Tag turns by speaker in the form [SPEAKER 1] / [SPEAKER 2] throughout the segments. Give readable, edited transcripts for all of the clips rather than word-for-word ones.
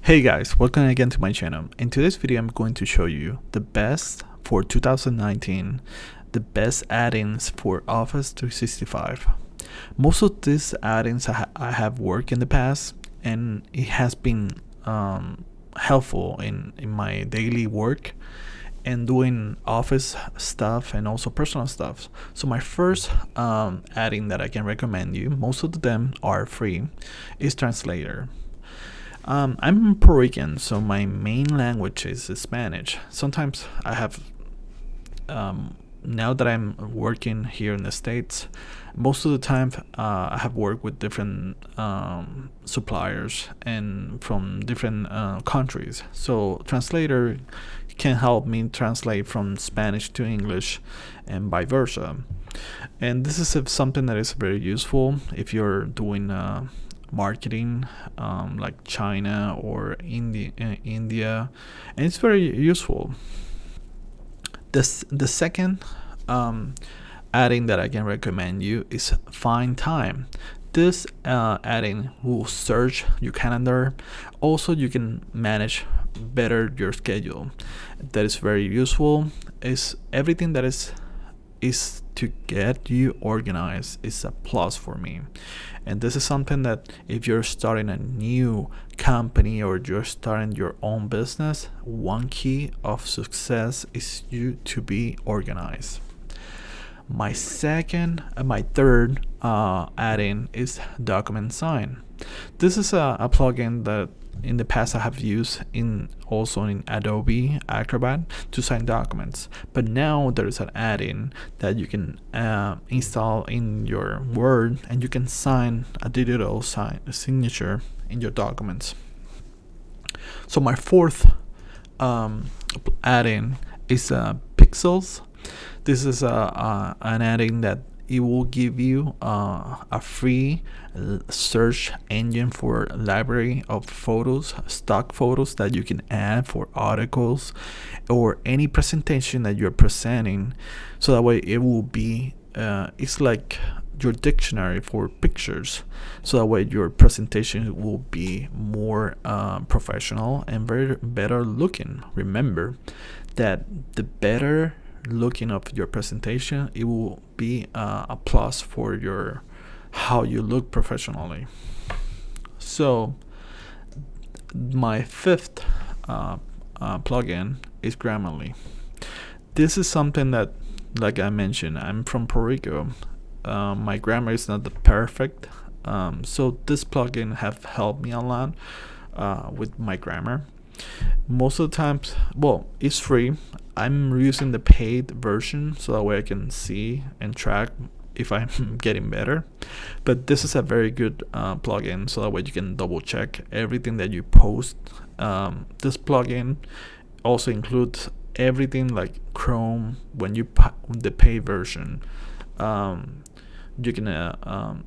[SPEAKER 1] Hey guys, welcome again to my channel. In today's video, I'm going to show you the best for 2019, the best add-ins for Office 365. Most of these add-ins I have worked in the past, and it has been helpful in my daily work and doing office stuff and also personal stuff. So my first add-in that I can recommend you, most of them are free, is Translator. I'm Puerto Rican, so my main language is Spanish. Sometimes I have, now that I'm working here in the States, most of the time I have worked with different suppliers and from different countries. So Translator can help me translate from Spanish to English and vice versa. And this is something that is very useful if you're doing marketing like China or India, and it's very useful. The second add-in that I can recommend you is FineTime. This add-in will search your calendar. Also, you can manage better your schedule. That is very useful. Is everything that is to get you organized is a plus for me. And this is something that if you're starting a new company or you're starting your own business, one key of success is you to be organized. My third add-in is Document Sign. This is a plugin that in the past I have used also in Adobe Acrobat to sign documents, but now there is an add-in that you can install in your Word, and you can sign a digital signature in your documents. So my fourth add-in is Pixels. This is an add-in that it will give you a free search engine for library of photos, stock photos that you can add for articles or any presentation that you're presenting. So that way it will be it's like your dictionary for pictures. So that way your presentation will be more professional and better looking. Remember that the better looking of your presentation, it will be a plus for your how you look professionally. So my fifth plugin is Grammarly. This is something that, like I mentioned, I'm from Puerto Rico. My grammar is not the perfect, so this plugin have helped me a lot with my grammar. Most of the times, well, it's free. I'm using the paid version so that way I can see and track if I'm getting better. But this is a very good plugin, so that way you can double check everything that you post. This plugin also includes everything like Chrome. When you the paid version, you can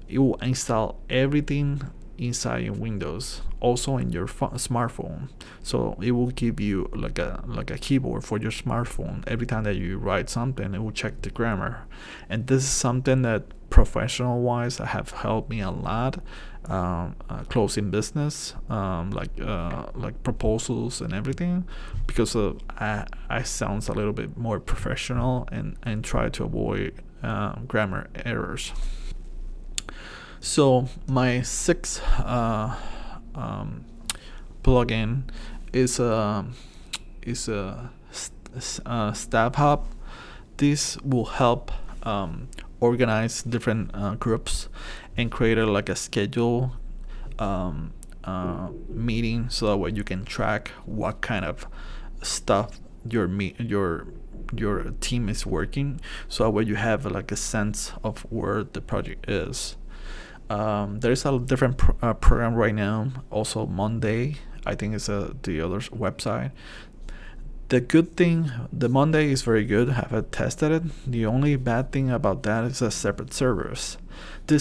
[SPEAKER 1] it will install everything inside in Windows, also in your smartphone. So it will give you like a keyboard for your smartphone. Every time that you write something, it will check the grammar. And this is something that professional wise have helped me a lot, closing business, like proposals and everything, because I sounds a little bit more professional and try to avoid grammar errors. So my sixth plugin is a Staff Hub. This will help organize different groups and create like a schedule meeting, so that way you can track what kind of stuff your team is working. So that way you have like a sense of where the project is. There's a different program right now. Also Monday, I think it's the other website. The good thing, the Monday is very good. I have tested it. The only bad thing about that is a separate servers.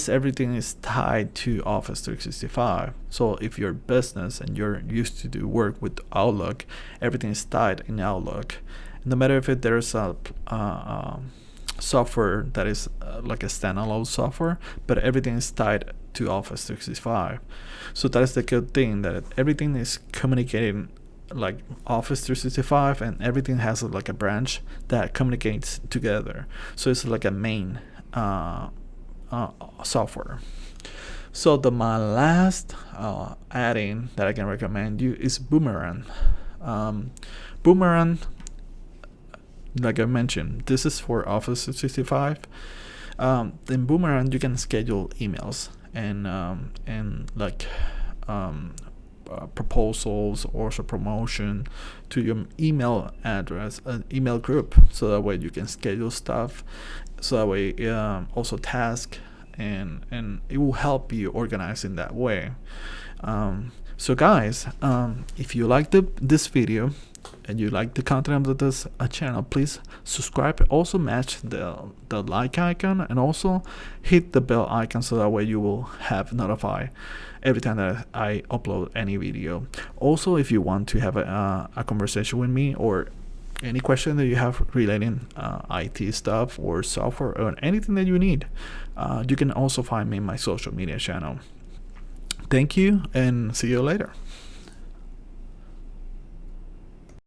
[SPEAKER 1] Everything is tied to Office 365. So if you're business and you're used to do work with Outlook, everything is tied in Outlook. No matter if there's a software that is like a standalone software, but everything is tied to Office 365. So that is the good thing, that everything is communicating like Office 365, and everything has like a branch that communicates together. So it's like a main software. So my last add-in that I can recommend you is Boomerang. Boomerang, like I mentioned, this is for Office 365. In Boomerang, you can schedule emails and like proposals or promotion to your email address, email group, so that way you can schedule stuff. So that way, also task, and it will help you organize in that way. So guys, if you liked this video and you like the content of this channel, please subscribe. Also match the like icon, and also hit the bell icon, so that way you will have notified every time that I upload any video. Also, if you want to have a conversation with me, or any question that you have relating IT stuff or software or anything that you need, you can also find me in my social media channel. Thank you, and see you later.